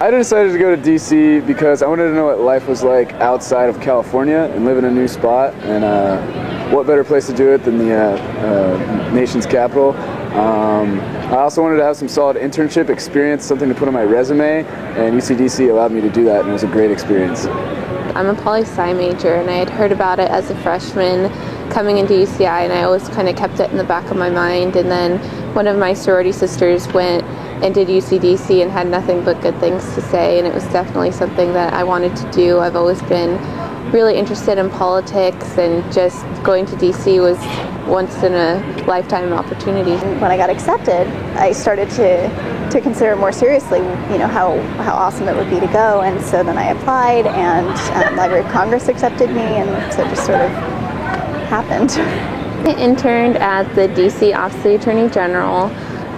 I decided to go to DC because I wanted to know what life was like outside of California and live in a new spot, and what better place to do it than the nation's capital. I also wanted to have some solid internship experience, something to put on my resume, and UCDC allowed me to do that, and it was a great experience. I'm a poli-sci major, and I had heard about it as a freshman coming into UCI, and I always kind of kept it in the back of my mind. And then one of my sorority sisters went and did UCDC and had nothing but good things to say, and it was definitely something that I wanted to do. I've always been really interested in politics, and just going to DC was once in a lifetime opportunity. When I got accepted, I started to consider more seriously, how awesome it would be to go, and so then I applied, and Library of Congress accepted me, and so it just sort of happened. I interned at the DC Office of the Attorney General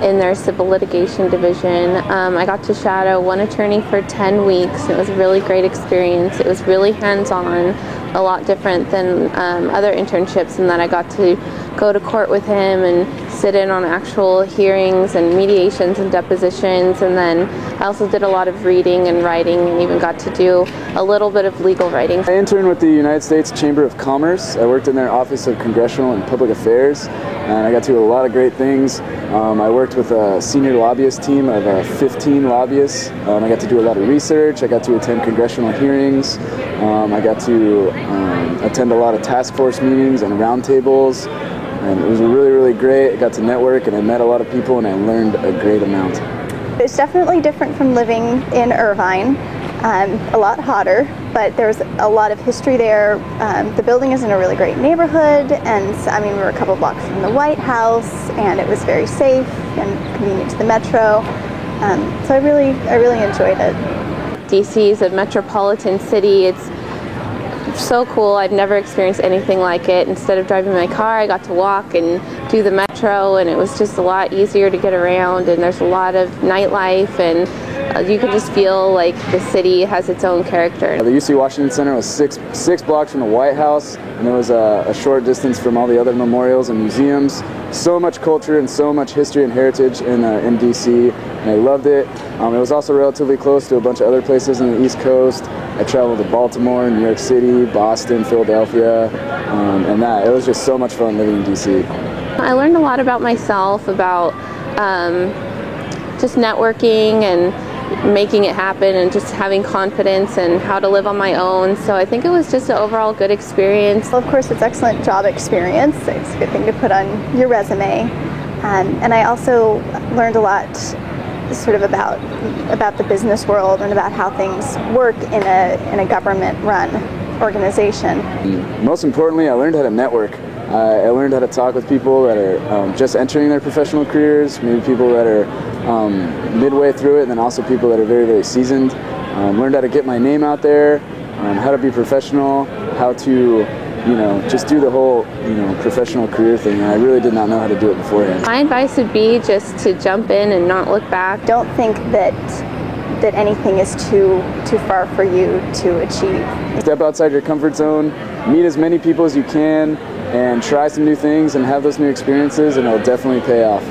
in their civil litigation division. I got to shadow one attorney for 10 weeks. It was a really great experience. It was really hands-on, a lot different than other internships, in that I got to go to court with him and sit in on actual hearings and mediations and depositions, and then I also did a lot of reading and writing, and even got to do a little bit of legal writing. I interned with the United States Chamber of Commerce. I worked in their Office of Congressional and Public Affairs, and I got to do a lot of great things. I worked with a senior lobbyist team of 15 lobbyists. I got to do a lot of research. I got to attend congressional hearings. I got to attend a lot of task force meetings and roundtables. And it was really, really great. I got to network, and I met a lot of people, and I learned a great amount. It's definitely different from living in Irvine. A lot hotter, but there's a lot of history there. The building is in a really great neighborhood, and we were a couple blocks from the White House, and it was very safe and convenient to the metro. So I really enjoyed it. DC is a metropolitan city. It's so cool. I've never experienced anything like it. Instead of driving my car, I got to walk and do the metro, and it was just a lot easier to get around, and there's a lot of nightlife, and you can just feel like the city has its own character. The UC Washington Center was six blocks from the White House, and it was a short distance from all the other memorials and museums. So much culture and so much history and heritage in DC, and I loved it. It was also relatively close to a bunch of other places on the East Coast. I traveled to Baltimore, New York City, Boston, Philadelphia, and it was just so much fun living in DC. I learned a lot about myself, about just networking and making it happen, and just having confidence, and how to live on my own. So I think it was just an overall good experience. Well, of course, it's excellent job experience. It's a good thing to put on your resume. And I also learned a lot sort of about the business world, and about how things work in a government-run organization. Most importantly, I learned how to network. I learned how to talk with people that are just entering their professional careers, maybe people that are midway through it, and then also people that are very, very seasoned. Learned how to get my name out there, how to be professional, how to just do the whole professional career thing. And I really did not know how to do it beforehand. My advice would be just to jump in and not look back. Don't think that anything is too far for you to achieve. Step outside your comfort zone, meet as many people as you can, and try some new things and have those new experiences, and it'll definitely pay off.